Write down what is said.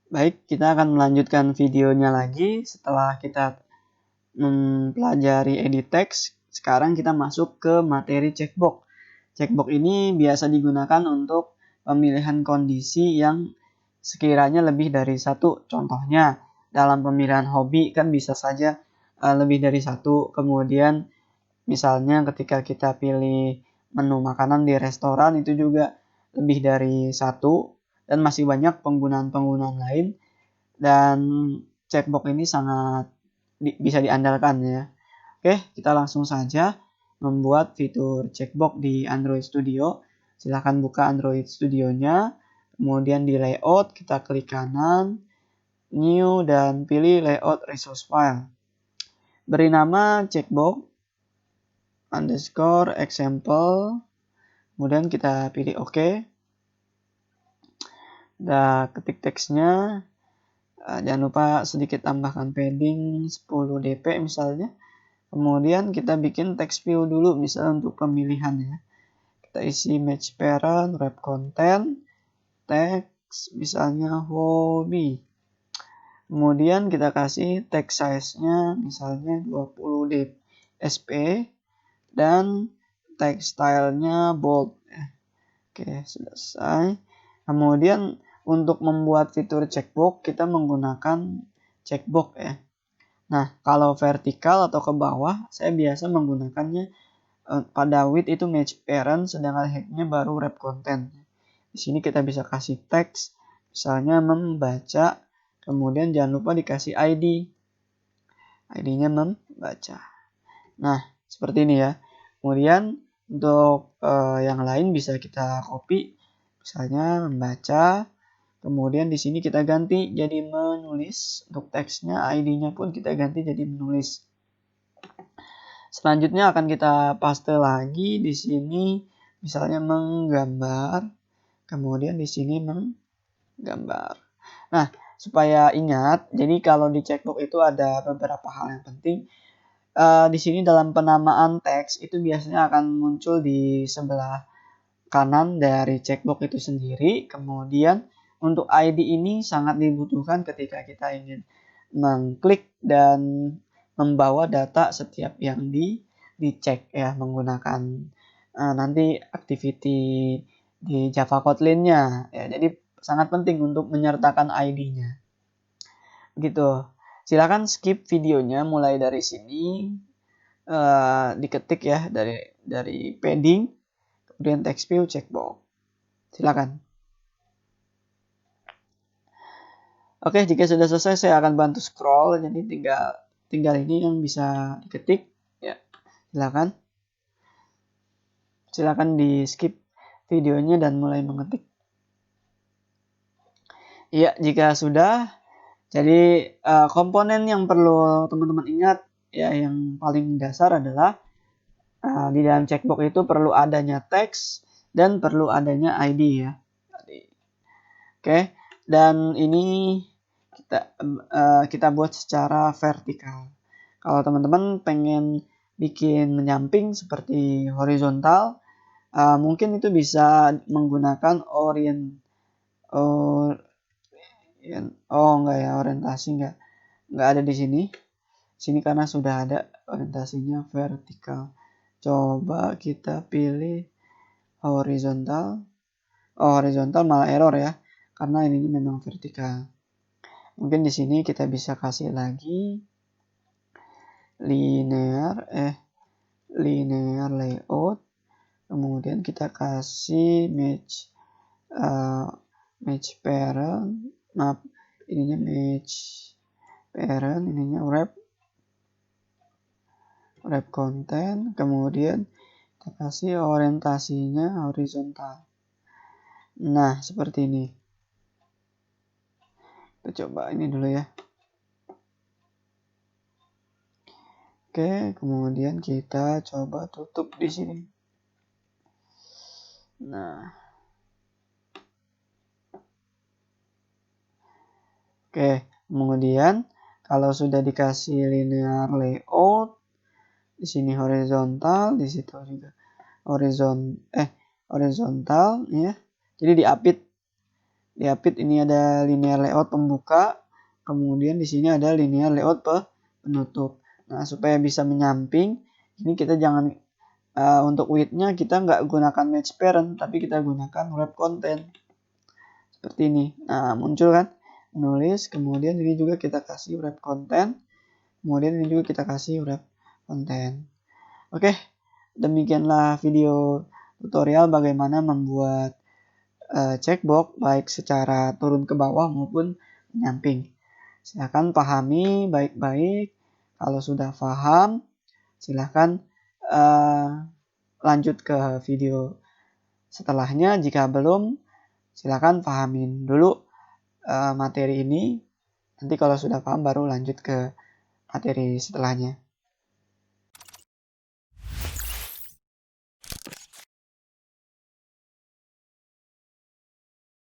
Baik, kita akan melanjutkan videonya lagi setelah kita mempelajari edit text. Sekarang kita masuk ke materi checkbox. Checkbox ini biasa digunakan untuk pemilihan kondisi yang sekiranya lebih dari satu. Contohnya, dalam pemilihan hobi kan bisa saja lebih dari satu. Kemudian misalnya ketika kita pilih menu makanan di restoran itu juga lebih dari satu, dan masih banyak penggunaan-penggunaan lain, dan checkbox ini sangat bisa diandalkan ya. Oke, kita langsung saja membuat fitur checkbox di Android Studio. Silahkan buka Android Studio-nya, kemudian di layout kita klik kanan, new, dan pilih layout resource file. Beri nama checkbox underscore example, kemudian kita pilih OK. Udah ketik teksnya, jangan lupa sedikit tambahkan padding 10 dp misalnya. Kemudian kita bikin text view dulu, misalnya untuk pemilihan ya. Kita isi match parent, wrap content, text misalnya hobi. Kemudian kita kasih text size-nya misalnya 20 sp dan text style-nya bold. Oke, selesai. Kemudian untuk membuat fitur checkbox kita menggunakan checkbox ya. Nah, kalau vertikal atau ke bawah, saya biasa menggunakannya pada width itu match parent, sedangkan height-nya baru wrap content. Di sini kita bisa kasih teks, misalnya membaca, kemudian jangan lupa dikasih ID. ID-nya membaca. Nah, seperti ini ya. Kemudian untuk yang lain bisa kita copy, misalnya membaca. Kemudian di sini kita ganti jadi menulis. Untuk teksnya, ID-nya pun kita ganti jadi menulis. Selanjutnya akan kita paste lagi di sini, misalnya menggambar. Kemudian di sini menggambar. Nah, supaya ingat, jadi kalau di checkbox itu ada beberapa hal yang penting. Di sini dalam penamaan teks itu biasanya akan muncul di sebelah kanan dari checkbox itu sendiri. Kemudian untuk ID ini sangat dibutuhkan ketika kita ingin mengklik dan membawa data setiap yang dicek ya, menggunakan nanti activity di Java Kotlin-nya ya. Jadi sangat penting untuk menyertakan ID-nya. Gitu. Silakan skip videonya mulai dari sini. Diketik ya dari padding, kemudian text view checkbox. Silakan. Oke, jika sudah selesai saya akan bantu scroll, jadi tinggal ini yang bisa diketik ya. Silakan di skip videonya dan mulai mengetik. Iya, jika sudah, jadi komponen yang perlu teman-teman ingat ya, yang paling dasar adalah di dalam checkbox itu perlu adanya teks dan perlu adanya ID ya. Oke, dan ini kita buat secara vertikal. Kalau teman-teman pengen bikin menyamping seperti horizontal, mungkin itu bisa menggunakan orientasi nggak ada di sini. Sini karena sudah ada orientasinya vertikal. Coba kita pilih horizontal. Horizontal malah error ya, karena ini memang vertikal. Mungkin di sini kita bisa kasih lagi linear layout. Kemudian kita kasih match parent. Maaf, ininya match parent, ininya wrap content. Kemudian kita kasih orientasinya horizontal. Nah, seperti ini. Kita coba ini dulu ya. Oke, kemudian kita coba tutup di sini. Nah. Oke, kemudian kalau sudah dikasih linear layout, di sini horizontal, di situ juga horizontal ya. Jadi diapit Di Apit ini ada linear layout pembuka, kemudian di sini ada linear layout penutup. Nah, supaya bisa menyamping, ini kita jangan untuk width-nya kita nggak gunakan match parent, tapi kita gunakan wrap content. Seperti ini. Nah, muncul kan? Menulis, kemudian ini juga kita kasih wrap content, kemudian ini juga kita kasih wrap content. Oke, demikianlah video tutorial bagaimana membuat checkbox baik secara turun ke bawah maupun menyamping. Silahkan pahami baik-baik. Kalau sudah paham, silahkan lanjut ke video setelahnya. Jika belum, silahkan pahamin dulu materi ini. Nanti kalau sudah paham baru lanjut ke materi setelahnya.